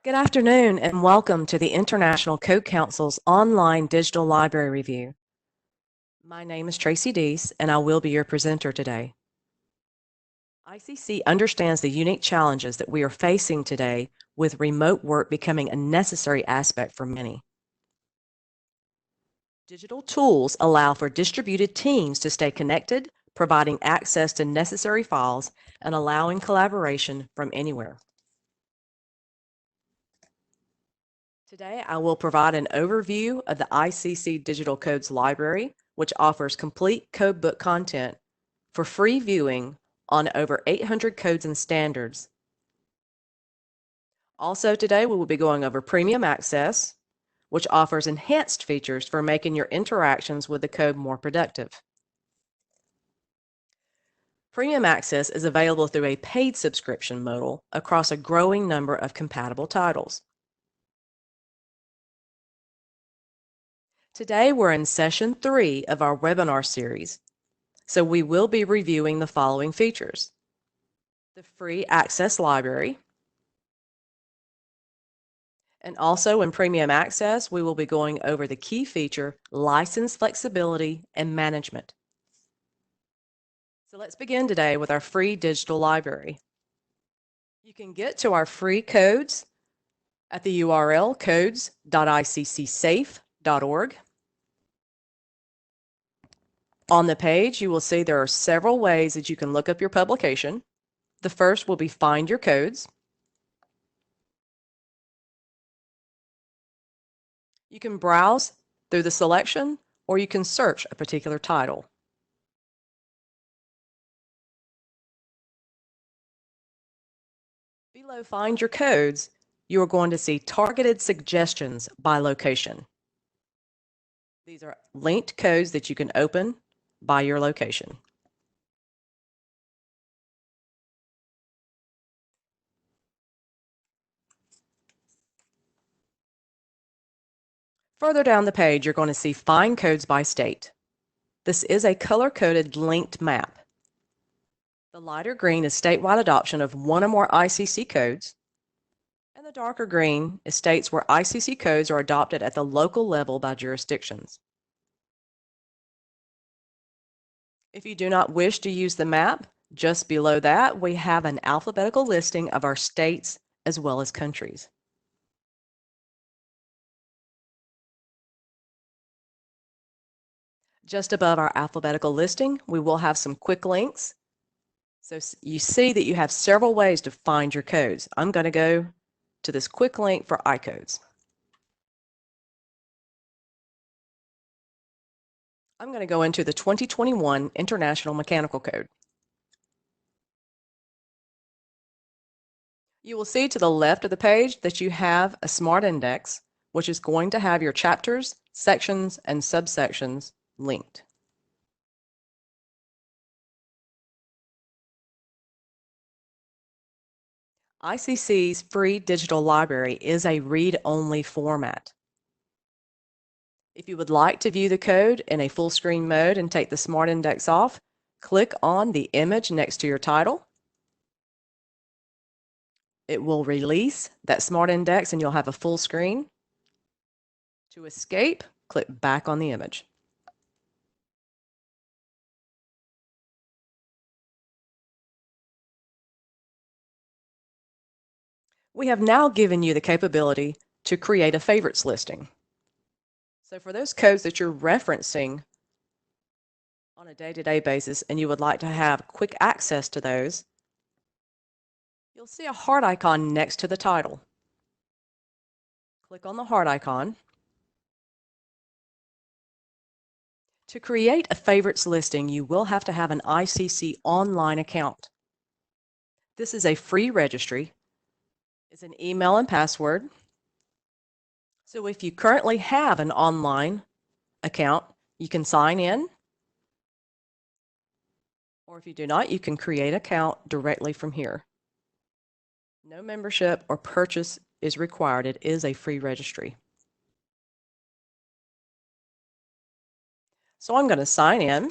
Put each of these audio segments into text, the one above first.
Good afternoon and welcome to the International Code Council's online digital library review. My name is Tracy Deese and I will be your presenter today. ICC understands the unique challenges that we are facing today with remote work becoming a necessary aspect for many. Digital tools allow for distributed teams to stay connected, providing access to necessary files and allowing collaboration from anywhere. Today, I will provide an overview of the ICC Digital Codes Library, which offers complete codebook content for free viewing on over 800 codes and standards. Also today, we will be going over premiumACCESS, which offers enhanced features for making your interactions with the code more productive. premiumACCESS is available through a paid subscription model across a growing number of compatible titles. Today, we're in session 3 of our webinar series, so we will be reviewing the following features: the free Access Library, and also in premiumACCESS, we will be going over the key feature, license flexibility and management. So let's begin today with our free digital library. You can get to our free codes at the URL codes.iccsafe.org. On the page, you will see there are several ways that you can look up your publication. The first will be Find Your Codes. You can browse through the selection, or you can search a particular title. Below Find Your Codes, you are going to see targeted suggestions by location. These are linked codes that you can open by your location. Further down the page, you're going to see Find Codes by State. This is a color-coded linked map. The lighter green is statewide adoption of one or more ICC codes, and the darker green is states where ICC codes are adopted at the local level by jurisdictions. If you do not wish to use the map, just below that we have an alphabetical listing of our states as well as countries. Just above our alphabetical listing, we will have some quick links. So you see that you have several ways to find your codes. I'm going to go to this quick link for iCodes. I'm going to go into the 2021 International Mechanical Code. You will see to the left of the page that you have a smart index, which is going to have your chapters, sections, and subsections linked. ICC's free digital library is a read-only format. If you would like to view the code in a full screen mode and take the Smart Index off, click on the image next to your title. It will release that Smart Index and you'll have a full screen. To escape, click back on the image. We have now given you the capability to create a favorites listing. So for those codes that you're referencing on a day-to-day basis and you would like to have quick access to those, you'll see a heart icon next to the title. Click on the heart icon. To create a favorites listing, you will have to have an ICC online account. This is a free registry. It's an email and password. So if you currently have an online account, you can sign in. Or if you do not, you can create an account directly from here. No membership or purchase is required. It is a free registry. So I'm going to sign in.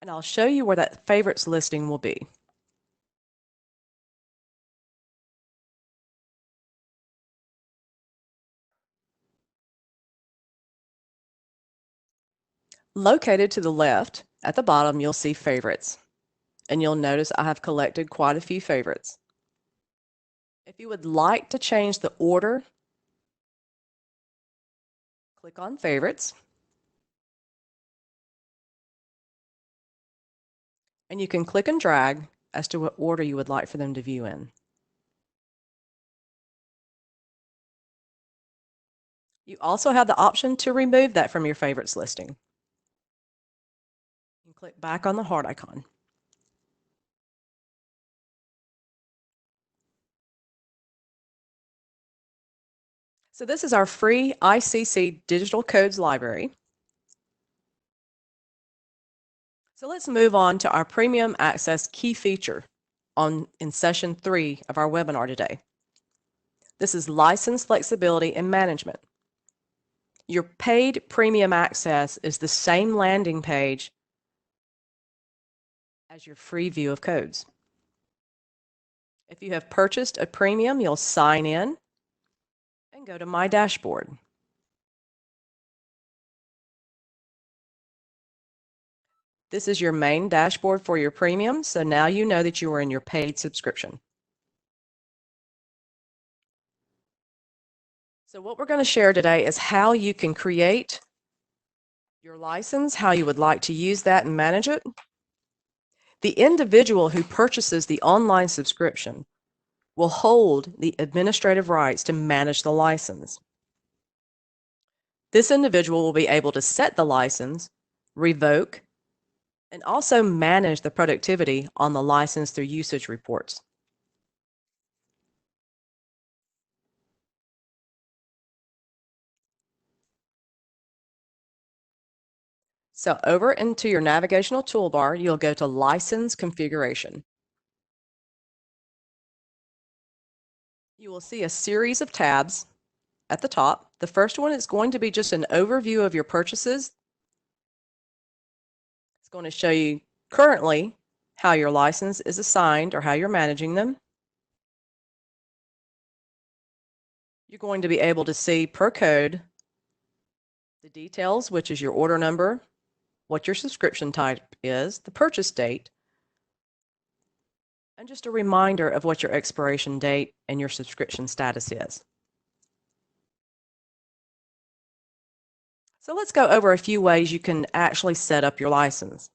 And I'll show you where that favorites listing will be. Located to the left, at the bottom, you'll see favorites, and you'll notice I have collected quite a few favorites. If you would like to change the order, click on Favorites, and you can click and drag as to what order you would like for them to view in. You also have the option to remove that from your favorites listing. You click back on the heart icon. So this is our free ICC Digital Codes Library. So let's move on to our premiumACCESS key feature in session 3 of our webinar today. This is license flexibility and management. Your paid premiumACCESS is the same landing page as your free view of codes. If you have purchased a premium, you'll sign in and go to My Dashboard. This is your main dashboard for your premium, so now you know that you are in your paid subscription. So what we're going to share today is how you can create your license, how you would like to use that and manage it. The individual who purchases the online subscription will hold the administrative rights to manage the license. This individual will be able to set the license, revoke, and also manage the productivity on the license through usage reports. So over into your navigational toolbar, you'll go to License Configuration. You will see a series of tabs at the top. The first one is going to be just an overview of your purchases. It's going to show you currently how your license is assigned or how you're managing them. You're going to be able to see per code the details, which is your order number, what your subscription type is, the purchase date, and just a reminder of what your expiration date and your subscription status is. So let's go over a few ways you can actually set up your license.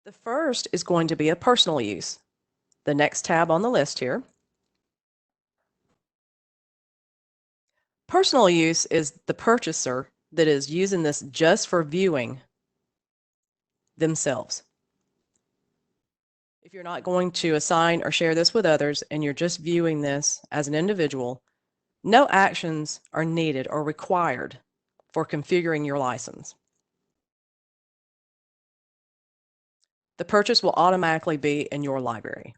The first is going to be a personal use. The next tab on the list here. Personal use is the purchaser that is using this just for viewing themselves. If you're not going to assign or share this with others and you're just viewing this as an individual, no actions are needed or required for configuring your license. The purchase will automatically be in your library.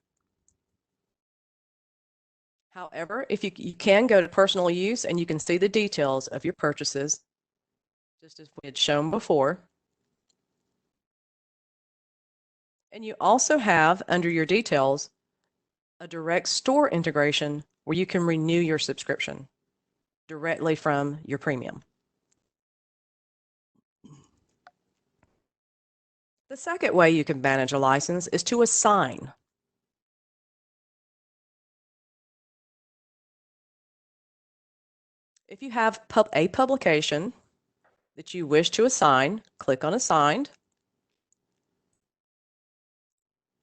However, if you can go to personal use and you can see the details of your purchases, just as we had shown before. And you also have, under your details, a direct store integration where you can renew your subscription directly from your premium. The second way you can manage a license is to assign. If you have a publication that you wish to assign, click on Assigned.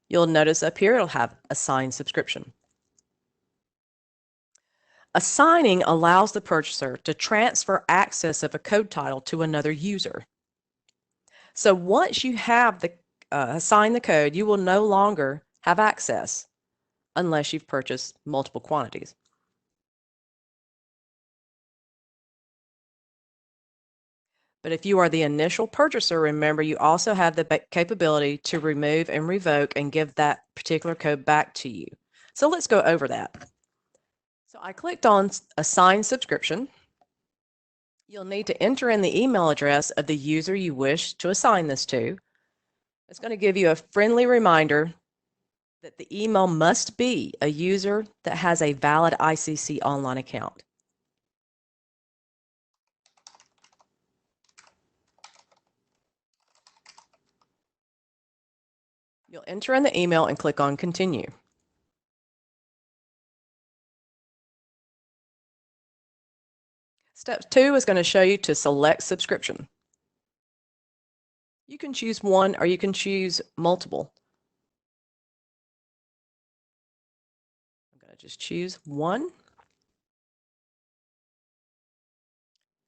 You'll notice up here it'll have Assign Subscription. Assigning allows the purchaser to transfer access of a code title to another user. So once you have assigned the code, you will no longer have access unless you've purchased multiple quantities. But if you are the initial purchaser, remember you also have the capability to remove and revoke and give that particular code back to you. So let's go over that. So I clicked on Assign Subscription. You'll need to enter in the email address of the user you wish to assign this to. It's going to give you a friendly reminder that the email must be a user that has a valid ICC online account. You'll enter in the email and click on Continue. Step 2 is going to show you to select subscription. You can choose one or you can choose multiple. I'm going to just choose one.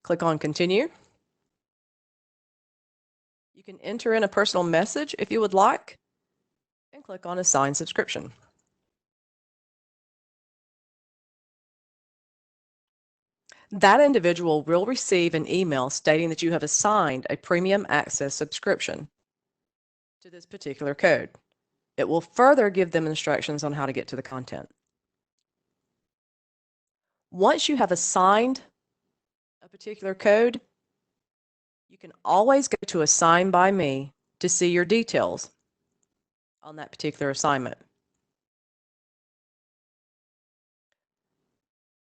Click on Continue. You can enter in a personal message if you would like, and click on Assign Subscription. That individual will receive an email stating that you have assigned a premiumACCESS subscription to this particular code. It will further give them instructions on how to get to the content. Once you have assigned a particular code, you can always go to Assign by Me to see your details on that particular assignment.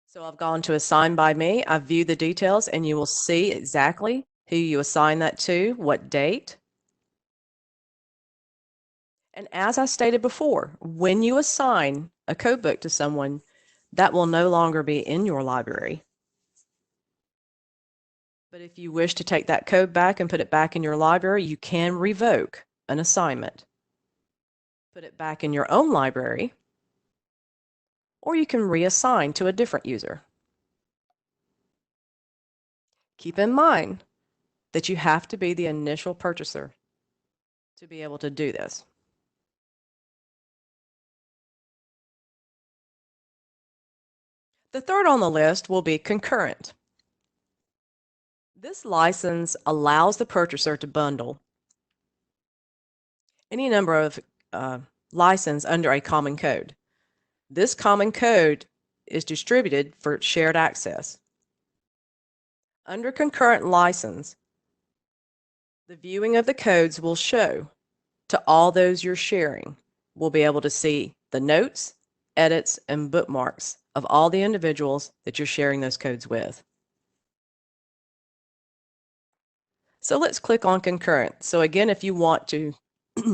So I've gone to Assign by Me, I've viewed the details, and you will see exactly who you assign that to, what date. And as I stated before, when you assign a code book to someone, that will no longer be in your library. But if you wish to take that code back and put it back in your library, you can revoke an assignment. Put it back in your own library, or you can reassign to a different user. Keep in mind that you have to be the initial purchaser to be able to do this. The third on the list will be concurrent. This license allows the purchaser to bundle any number of license under a common code. This common code is distributed for shared access. Under concurrent license, the viewing of the codes will show to all those you're sharing. We'll be able to see the notes, edits, and bookmarks of all the individuals that you're sharing those codes with. So let's click on concurrent. So again, if you want to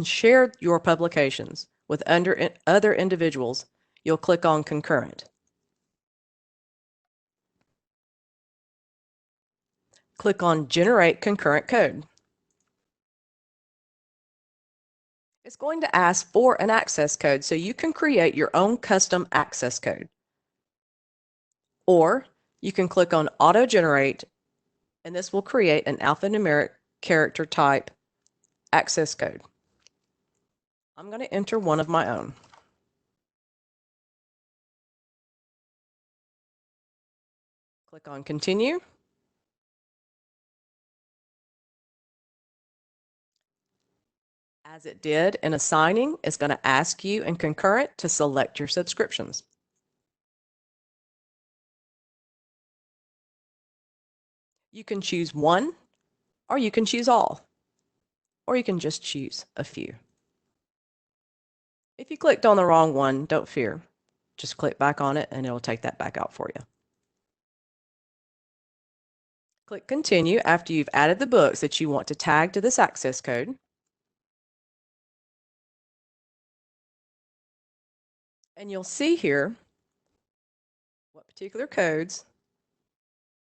share your publications with other individuals, you'll click on concurrent. Click on Generate Concurrent Code. It's going to ask for an access code, so you can create your own custom access code. Or you can click on Auto Generate, and this will create an alphanumeric character type access code. I'm going to enter one of my own. Click on Continue. As it did in assigning, it's going to ask you in concurrent to select your subscriptions. You can choose one, or you can choose all, or you can just choose a few. If you clicked on the wrong one, don't fear. Just click back on it and it'll take that back out for you. Click Continue after you've added the books that you want to tag to this access code. And you'll see here what particular codes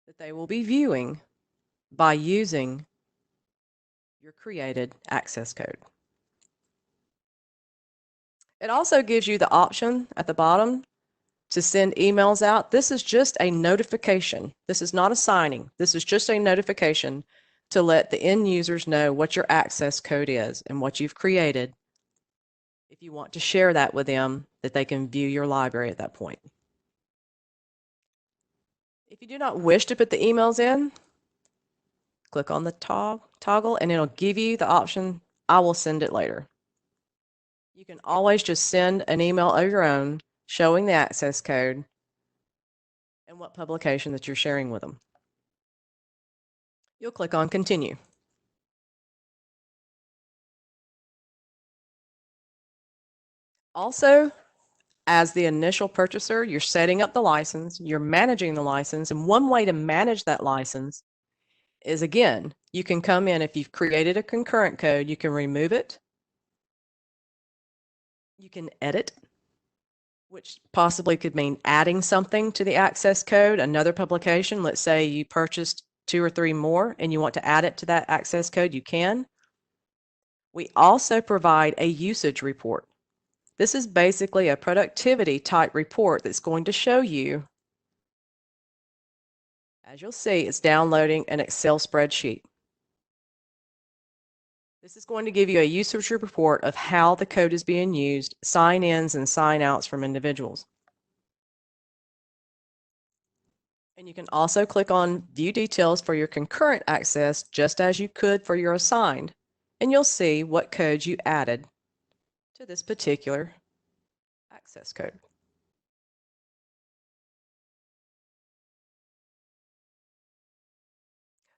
that they will be viewing by using your created access code. It also gives you the option at the bottom to send emails out. This is just a notification. This is not a signing. This is just a notification to let the end users know what your access code is and what you've created. If you want to share that with them, that they can view your library at that point. If you do not wish to put the emails in, click on the toggle and it'll give you the option, I will send it later. You can always just send an email of your own showing the access code and what publication that you're sharing with them. You'll click on Continue. Also, as the initial purchaser, you're setting up the license, you're managing the license, and one way to manage that license is, again, you can come in, if you've created a concurrent code, you can remove it, You can edit, which possibly could mean adding something to the access code, another publication. Let's say you purchased 2 or 3 more and you want to add it to that access code, you can. We also provide a usage report. This is basically a productivity type report that's going to show you, as you'll see, it's downloading an Excel spreadsheet. This is going to give you a usage report of how the code is being used, sign-ins and sign-outs from individuals. And you can also click on View Details for your concurrent access, just as you could for your assigned, and you'll see what codes you added to this particular access code.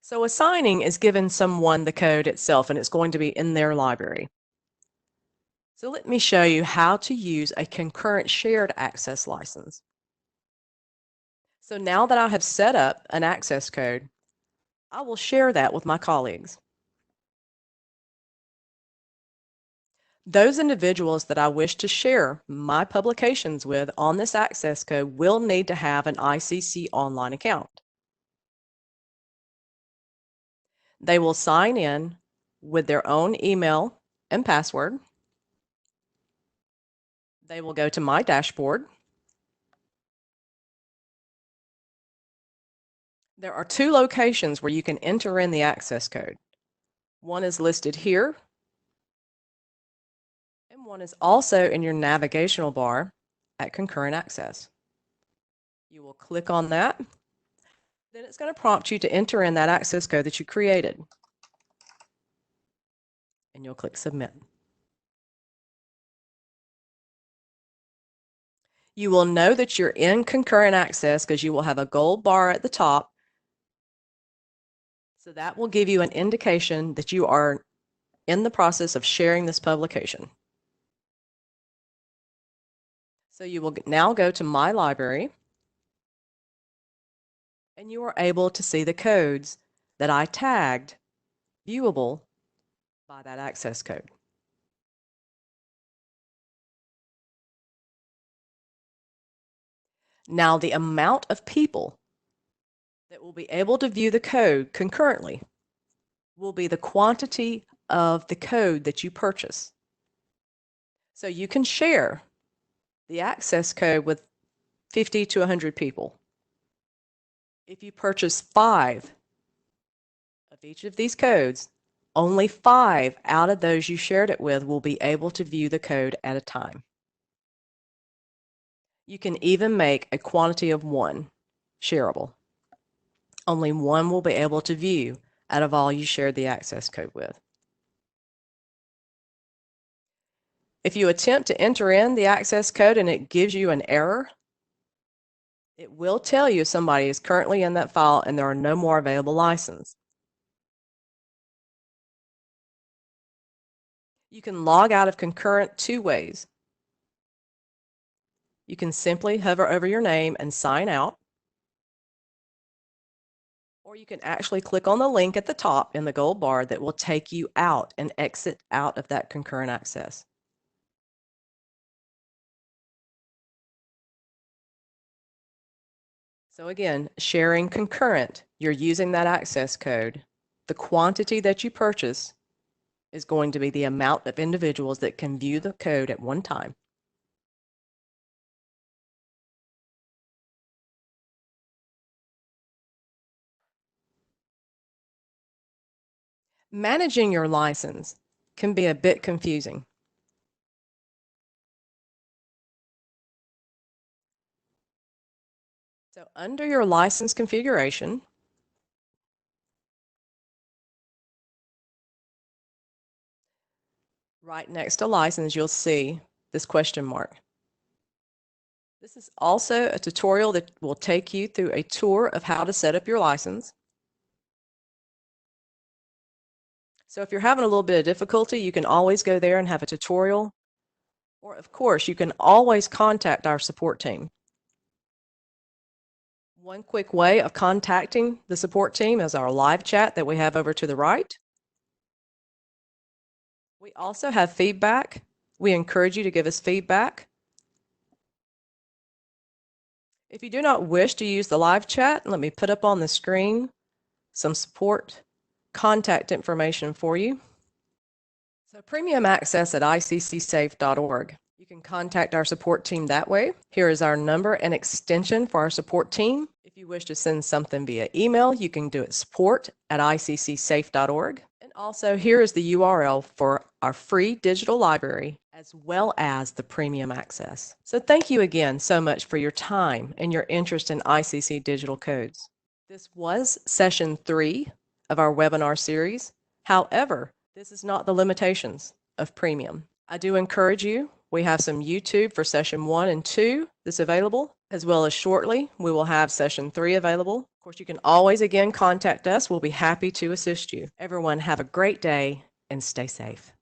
So assigning is giving someone the code itself, and it's going to be in their library. So let me show you how to use a concurrent shared access license. So now that I have set up an access code, I will share that with my colleagues. Those individuals that I wish to share my publications with on this access code will need to have an ICC online account. They will sign in with their own email and password. They will go to my dashboard. There are 2 locations where you can enter in the access code. One is listed here, and one is also in your navigational bar at Concurrent Access. You will click on that. Then it's going to prompt you to enter in that access code that you created. And you'll click Submit. You will know that you're in concurrent access because you will have a gold bar at the top. So that will give you an indication that you are in the process of sharing this publication. So you will now go to My Library, and you are able to see the codes that I tagged viewable by that access code. Now the amount of people that will be able to view the code concurrently will be the quantity of the code that you purchase. So you can share the access code with 50 to 100 people. If you purchase 5 of each of these codes, only 5 out of those you shared it with will be able to view the code at a time. You can even make a quantity of 1 shareable. Only 1 will be able to view out of all you shared the access code with. If you attempt to enter in the access code and it gives you an error, it will tell you somebody is currently in that file and there are no more available licenses. You can log out of concurrent 2 ways. You can simply hover over your name and sign out, or you can actually click on the link at the top in the gold bar that will take you out and exit out of that concurrent access. So again, sharing concurrent, you're using that access code. The quantity that you purchase is going to be the amount of individuals that can view the code at one time. Managing your license can be a bit confusing. So under your license configuration, right next to license, you'll see this question mark. This is also a tutorial that will take you through a tour of how to set up your license. So if you're having a little bit of difficulty, you can always go there and have a tutorial. Or of course, you can always contact our support team. One quick way of contacting the support team is our live chat that we have over to the right. We also have feedback We encourage you to give us feedback. If you do not wish to use the live chat, let me put up on the screen some support contact information for you. So premiumACCESS at iccsafe.org. You can contact our support team that way. Here is our number and extension for our support team. If you wish to send something via email, you can do it support@iccsafe.org. And also here is the URL for our free digital library as well as the premiumACCESS. So thank you again so much for your time and your interest in ICC Digital Codes. This was session 3 of our webinar series. However, this is not the limitations of premium. I do encourage you, we have some YouTube for session 1 and 2 that's available, as well as shortly we will have session 3 available. Of course, you can always again contact us. We'll be happy to assist you. Everyone have a great day and stay safe.